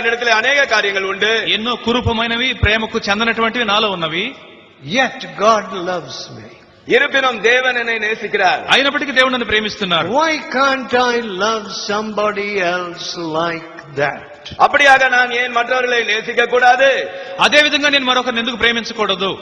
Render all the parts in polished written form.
என்னிடத்தில் अनेक కార్యங்கள் உண்டு. ఎన్నో కురూపమైనవి ప్రేమకు చెందనటువంటివి నాలో ఉన్నవి. Yet God loves me. இருப்பினும் தேவன் என்னை நேசிக்கிறார். అయినప్పటికీ దేవుడు నన్ను ప్రేమిస్తున్నారు. Why can't I love somebody else like that? அப்படியாக நான் ஏன் மற்றவர்களை நேசிக்க கூடாது? అదే విధంగా నేను మరొకరిని ఎందుకు ప్రేమించకూడదు?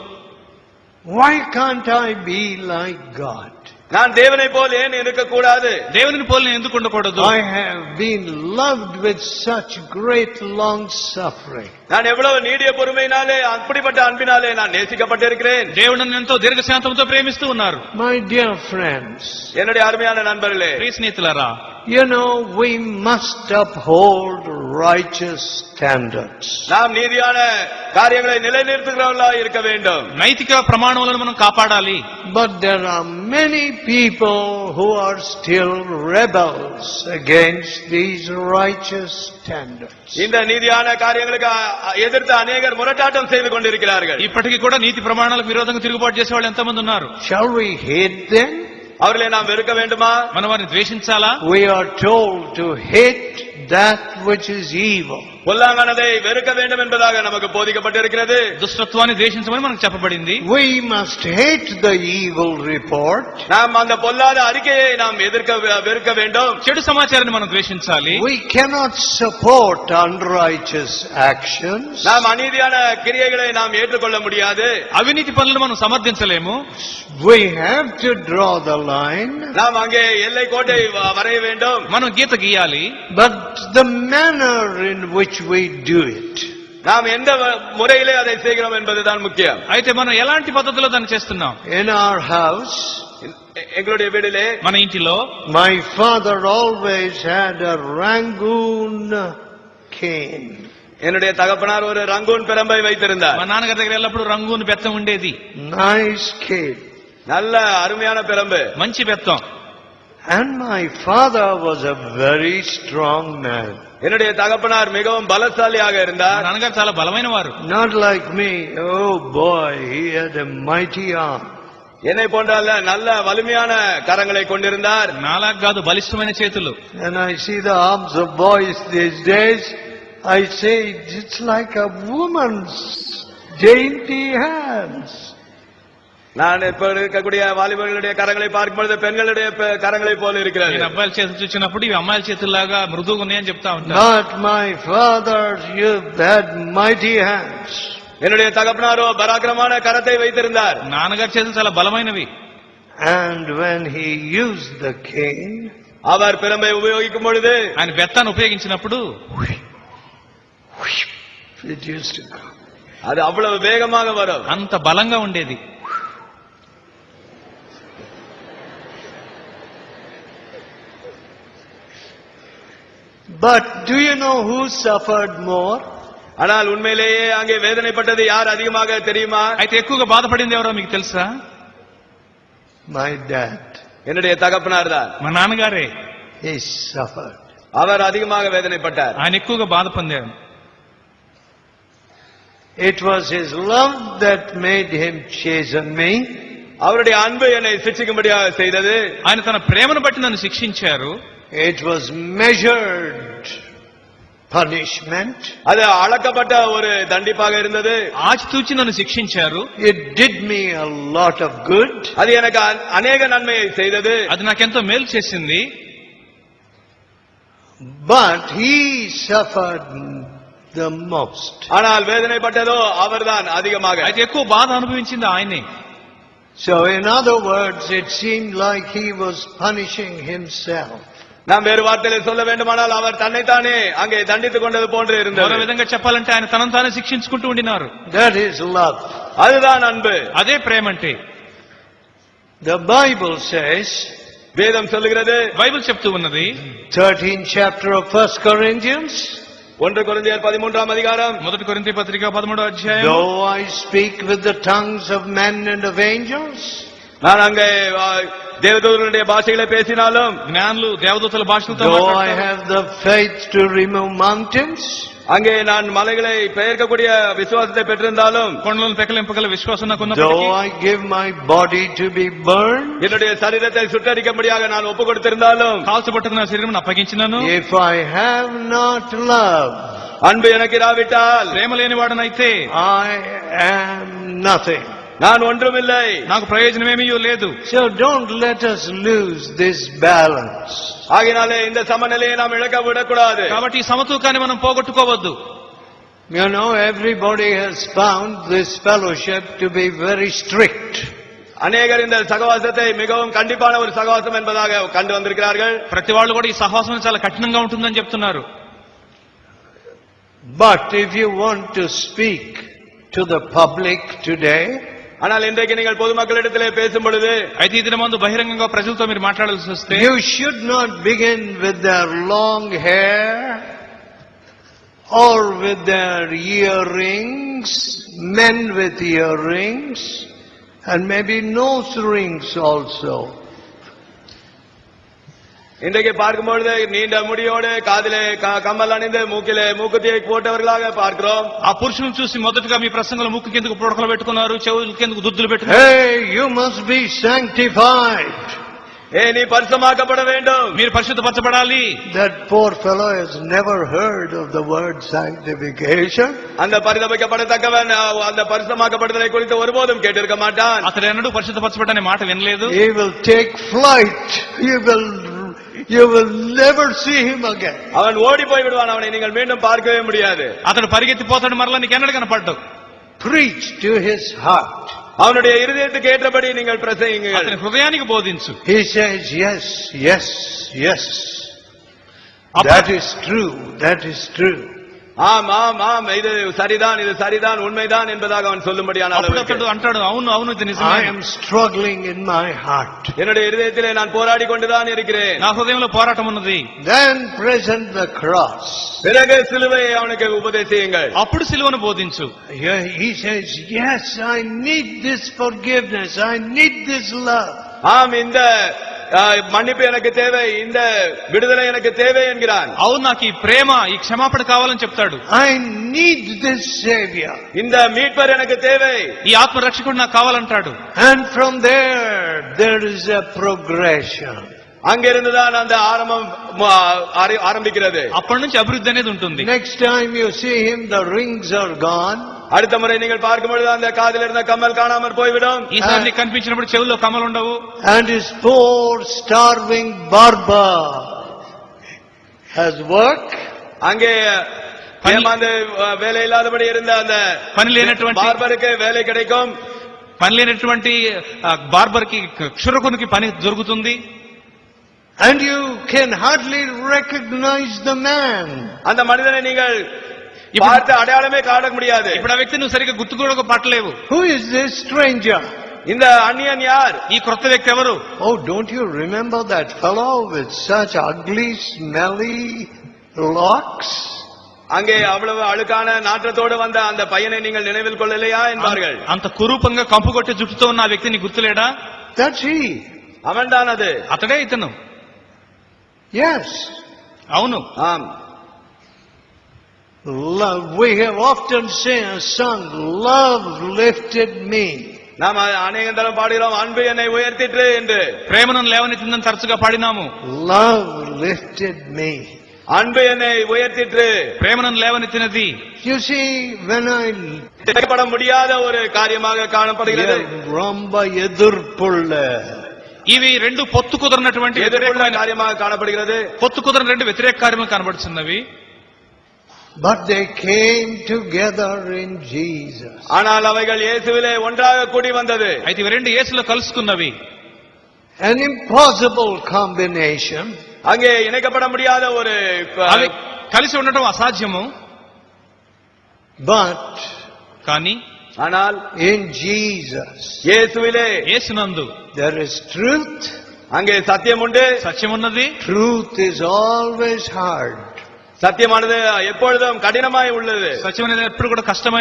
Why can't I be like God? நான் தேவனை போல் ஏன் இருக்க கூடாது? దేవుని పోలి నేను ఎందుకు ఉండకూడదు? I have been loved with such great long suffering. நான் எவ்வளவு நீடிய பொறுமையினாலே அப்படிப்பட்ட அன்பினாலே நான் நேசிக்கப்பட்டிருக்கிறேன். దేవుడు నన్ను ఎంతో దీర్ఘశాంతంతో ప్రేమిస్తూ ఉన్నారు. My dear friends, என்னுடைய அருமையான நண்பர்களே, ప్రియ స్నేహితులారా, you know we must uphold righteous standards. நாம் நீதியான காரியங்களை நிலைநிறுத்துகிறவர்களாக இருக்க வேண்டும். నైతిక ప్రమాణాలను మనం కాపాడాలి. But there are many people who are still rebels against these righteous standards. இந்த நீதியான காரியங்களுக்கு எதிர்த்து அநேகர் முரட்டாட்டம் செய்து கொண்டிருக்கிறார்கள். ఇప్పటికీ కూడా నీతి ప్రమాణాలకు విరోధంగా తిరుగుబాటు చేసే వాళ్ళు ఎంతమంది ఉన్నారు? Shall we hate them? அவர்களை நாம் வெறுக்க வேண்டுமா? మనం వారిని ద్వేషించాలా? We are told to hate that which is evil. பொல்லாங்கனதை வெறுக்க வேண்டும் என்பதாக நமக்கு போதிக்கப்பட்டிருக்கிறது. దుష్టత్వాన్ని ద్వేషించమని మనకు చెప్పబడింది. We must hate the evil report. நாம் அந்த பொல்லாத அறிக்கையை நாம் வெறுக்க வேண்டும். చెడు సమాచారాన్ని మనం ద్వేషించాలి. We cannot support unrighteous actions. நாம் அநீதியான கிரியைகளை நாம் ஏற்றுக்கொள்ள முடியாது. అవినీతి పనులను మనం సమర్థించలేము. We have to draw the line. நாம் அங்கே எல்லை கோட்டை வரைய வேண்டும். మనం గీత గీయాలి. But the manner in which we do it. நாம் எந்த முறையிலே அதை செய்கிறோம் என்பதுதான் முக்கியம். అయితే మనం ఎలాంటి పద్ధతిలో దాన్ని చేస్తున్నాం? In our house, எங்களுடைய வீட்டிலே మన ఇంటిలో my father always had a Rangoon cane. என்னுடைய தகப்பனார் ஒரு ரங்கூன் பிரம்பை வைத்திருந்தார். మా నాన్నగారి దగ్గర ఎల్లప్పుడూ రంగూన్ బెత్తం ఉండేది. Nice cane. நல்ல அருமையான பிரம்பு, మంచి బెత్తం. And my father was a very strong man. என்னுடைய தகப்பனார் மிகவும் பலசாலியாக మా இருந்தார். నాన్నగారు చాలా బలమైన వారు. Not like me. Oh boy, he had a mighty arm. என்னை போன்ற நல்ல வலிமையான கரங்களை கொண்டிருந்தார். నాలా కాదు, బలిష్టమైన చేతులు. And I see the arms of boys these days. I say it's like a woman's dainty hands. நான் இப்ப இருக்கக்கூடிய வாலிபர்களுடைய கரங்களை பார்க்கும்போது பெண்களுடைய கரங்களை போல இருக்கிறது. నేను అబ్బాయిల చేతులు చూసినప్పుడు ఇవి అమ్మాయిల చేతుల్లాగా మృదువుగా ఉన్నాయని చెప్తా ఉంటాను. But my father, you had mighty hands. என்னுடைய தகப்பனாரோ பராக்கிரமான கரத்தை வைத்திருந்தார். నాన్నగారి చేతులు చాలా బలమైనవి. And when he used the cane, அவர் பிரம்பை உபயோகிக்கும் பொழுது ఆయన బెత్తాన్ని ఉపయోగించినప్పుడు it used to go. அது அவ்வளவு வேகமாக வரும். అంత బలంగా ఉండేది. But do you know who suffered more? ஆனால் உண்மையிலேயே அங்கே வேதனைப்பட்டது யார் அதிகமாக தெரியுமா? అయితే ఎక్కువగా బాధపడింది ఎవరో మీకు తెలుసా? My dad. என்னுடைய தகப்பனார் தான். మా నాన్నగారే. He suffered. அவர் அதிகமாக வேதனைப்பட்டார். ఆయన ఎక్కువగా బాధ పొందారు. It was his love that made him chasten me. அவருடைய அன்பு என்னை சிட்சிக்கும்படியாக செய்தது. ఆయన తన ప్రేమను బట్టి నన్ను శిక్షించారు. It was measured punishment. அது அளக்கப்பட்ட ஒரு தண்டிப்பாக இருந்தது. ఆచితూచి నన్ను శిక్షించారు. It did me a lot of good. அது எனக்கு அநேக நன்மையை செய்தது. అది నాకెంతో మేలు చేసింది. But he suffered the most. ஆனால் வேதனைப்பட்டதோ அவர்தான் அதிகமாக. అయితే ఎక్కువ బాధ అనుభవించింది ఆయనే. So in other words, it seemed like he was punishing himself. நாம் வேறு வார்த்தையில் சொல்ல வேண்டுமானால் அவர் தன்னைத்தானே அங்கே தண்டித்துக் கொண்டது போன்று మరో இருந்தது. విధంగా చెప్పాలంటే ఆయన తనను తానే శిక్షించుకుంటూ ఉండినారు. That is love. அதுதான் அன்பு. అదే ప్రేమ అంటే. The Bible says, வேதம் சொல்லுகிறது, బైబిల్ చెప్తూ ఉన్నది 13th chapter of 1 Corinthians, 1 கொரிந்தியர் 13ஆம் அதிகாரம், మొదటి కొరింథీ పత్రిక 13వ అధ్యాయం. though I speak with the tongues of men and of angels, நான் அங்கே தேவதூதர்களுடைய பாஷைகளை பேசினாலும், జ్ఞానులు దేవదూతల భాషలతో though I మాట్లాడతారు. have the faith to remove mountains, அங்கே நான் மலைகளை பெயர்க்கக்கூடிய விசுவாசத்தை பெற்றிருந்தாலும், కొండలను పెకలింపగల విశ్వాసం నాకు ఉన్నప్పటికీ, though I give my body to be burned, என்னுடைய சரீரத்தை சுட்டரிக்கும்படியாக நான் ஒப்புக் கொடுத்திருந்தாலும், కాల్చబట్టుకు నా శరీరం అప్పగించినను, if I have not love, அன்பு எனக்கு இராவிட்டால் ప్రేమ లేని వాడనైతే I am nothing. நான் ஒன்றுமில்லை. నాకు ప్రయోజనమేమీ లేదు. So don't let us lose this balance. ஆகினாலே இந்த சமநிலையை நாம் இழக்க விடக்கூடாது. కాబట్టి ఈ సమతూకాన్ని మనం పోగొట్టుకోవద్దు. You know, everybody has found this fellowship to be very strict. அநேகர் இந்த சகவாசத்தை மிகவும் கண்டிப்பான ஒரு சகவாசம் என்பதாக கண்டு வந்திருக்கிறார்கள். ప్రతి వాళ్ళు కూడా ఈ సహవాసం చాలా కఠినంగా ఉంటుందని చెప్తున్నారు. But if you want to speak to the public today, ஆனால் இன்றைக்கு நீங்கள் பொதுமக்களிடத்திலே பேசும் பொழுது, అయితే ఈ దినమందు బహిరంగంగా ప్రజలతో మీరు మాట్లాడాల్సి వస్తే, you should not begin with their long hair or with their earrings, men with earrings, and maybe nose rings also. இன்றைக்கு பார்க்கும்பொழுது நீண்ட முடியோடு காதிலே கம்மல் அணிந்து மூக்கிலே மூக்குத்தியை போட்டவர்களாக பார்க்கிறோம். ఆ పురుషులను చూసి మొదటగా మీ ప్రసంగంలో ముక్కు కిందకు పుడకలు పెట్టుకున్నారు, చెవుల కిందకు దుద్దులు పెట్టుకున్నారు. Hey, you must be sanctified. நீ பரிசுத்தமாக்கப்பட வேண்டும். మీరు పరిశుద్ధపరచబడాలి. That poor fellow has never heard of the word sanctification. அந்த பரிதபிக்கப்படத்தக்கவன் அந்த பரிசுத்தமாக்கப்படுதலை குறித்து ஒருபோதும் கேட்டிருக்க மாட்டான். అతడు ఎన్నడూ పరిశుద్ధపరచబడ్డ అనే మాట వినలేదు. He will take flight. You will never see him again. அவன் ஓடி போய் விடுவான். அவனை நீங்கள் மீண்டும் பார்க்கவே முடியாது. అతడు పరిగెత్తిపోతాడు, మరలా నీకు ఎన్నడూ కనపడ్డావు. Preach to his heart. அவனுடைய இருதயத்துக்கு ஏற்றபடி நீங்கள் பிரசங்கியுங்கள். అతని హృదయానికి బోధించు. He says, yes, yes, yes. That is true. That is true. ஆம் ஆம் ஆம், இது சரிதான், இது சரிதான், உண்மைதான் என்பதாக அவன் சொல்லும்படியான అప్పుడు அளவுக்கு అతడు అంటాడు, అవును అవును ఇది I నిజమే. am struggling in my heart. என்னுடைய இருதயத்திலே நான் போராடி கொண்டுதான் இருக்கிறேன். నా హృదయంలో పోరాటం ఉన్నది. Then present the cross. பிறகு சிலுவையை அவனுக்கு உபதேசியுங்கள். అప్పుడు సిలువను బోధించు. He says, yes, I need this forgiveness. I need this love. ஆம், இந்த மன்னிப்பு எனக்கு தேவை, இந்த விடுதலை எனக்கு தேவை என்கிறான். అవును, నాకు ఈ ప్రేమ, ఈ క్షమాపణ కావాలని చెప్తాడు. I need this Savior. இந்த மீட்பர் எனக்கு தேவை, ఈ ఆత్మ రక్షకుడు నాకు కావాలంటాడు. And from there is a progression. அங்கிருந்துதான் அந்த ஆரம்பம் ஆரம்பிக்கிறது. అప్పటి నుంచి అభివృద్ధి అనేది ఉంటుంది. Next time you see him, the rings are gone. அடுத்த முறை நீங்கள் பார்க்கும் பொழுது அந்த காதில் இருந்த கம்மல் காணாமற் போய்விடும். ఈసారి నీకు కనిపించినప్పుడు చెవుల్లో కమ్మలు ఉండవు. And his poor starving barber has work. அங்கே ஏமாந்து வேலை இல்லாதபடி இருந்த அந்த పని లేనటువంటి பார்பருக்கு வேலை கிடைக்கும். పని లేనటువంటి బార్బర్ కి, క్షురకునికి పని దొరుకుతుంది. And you can hardly recognize the man. அந்த மனிதனை நீங்கள் பார்த்து அடையாளமே காண முடியாது. ఇప్పుడు ఆ వ్యక్తి నువ్వు సరిగ్గా గుర్తు కూడా పట్టలేవు. Who is this stranger? இந்த அந்நியன் யார்? ఈ క్రొత్త వ్యక్తి ఎవరు? Oh, don't you remember that fellow with such ugly, smelly locks? அங்கே அவ்வளவு அழுக்கான நாற்றத்தோடு வந்த அந்த பையனை நீங்கள் நினைவில் கொள்ளலையா என்பார்கள். అంత కురూపంగా కంపు కొట్టి జుట్టుతో ఉన్న ఆ వ్యక్తిని గుర్తులేడా? That's he. அவன்தான் அது. అతడే ఇతను. Yes. అవును. ஆம், Love. We have often sung, love lifted me. நாம் அநேக தரம் பாடுகிறோம், அன்பு என்னை உயர்த்திற்று என்று. ప్రేమను లేవనెత్తిందని తరచుగా పాడినాము. Love lifted me. அன்பு என்னை உயர்த்திற்று. ప్రేమను లేవనెత్తినది. You see, when I திட்டப்பட முடியாத ஒரு காரியமாக காணப்படுகிறது. ரொம்ப எதிர்ப்புள்ள, ఇవి రెండు పొత్తు కుదరనటువంటి எதிர்ப்புள்ள காரியமாக காணப்படுகிறது. పొత్తు కుదరని రెండు వ్యతిరేక కార్యములు కనబడుతున్నవి. but they came together in Jesus. ஆனால் அவைகள் இயேசுவிலே ஒன்றாக கூடி வந்தது. అయితే ఇవి రెండు యేసులో కలుసుకున్నవి. An impossible combination. அங்கே இணைக்கப்பட முடியாத ஒரு అవి కలిసి ఉండటం అసాధ్యము. But కానీ ஆனால் in Jesus இயேசுவிலே యేసునందు there is truth. அங்கே சத்தியம் உண்டு. సత్యం ఉన్నది. Truth is always hard. சத்தியமானது எப்பொழுதும் கடினமாய் உள்ளது. సత్యం అనేది ఎప్పుడు కూడా కష్టమైన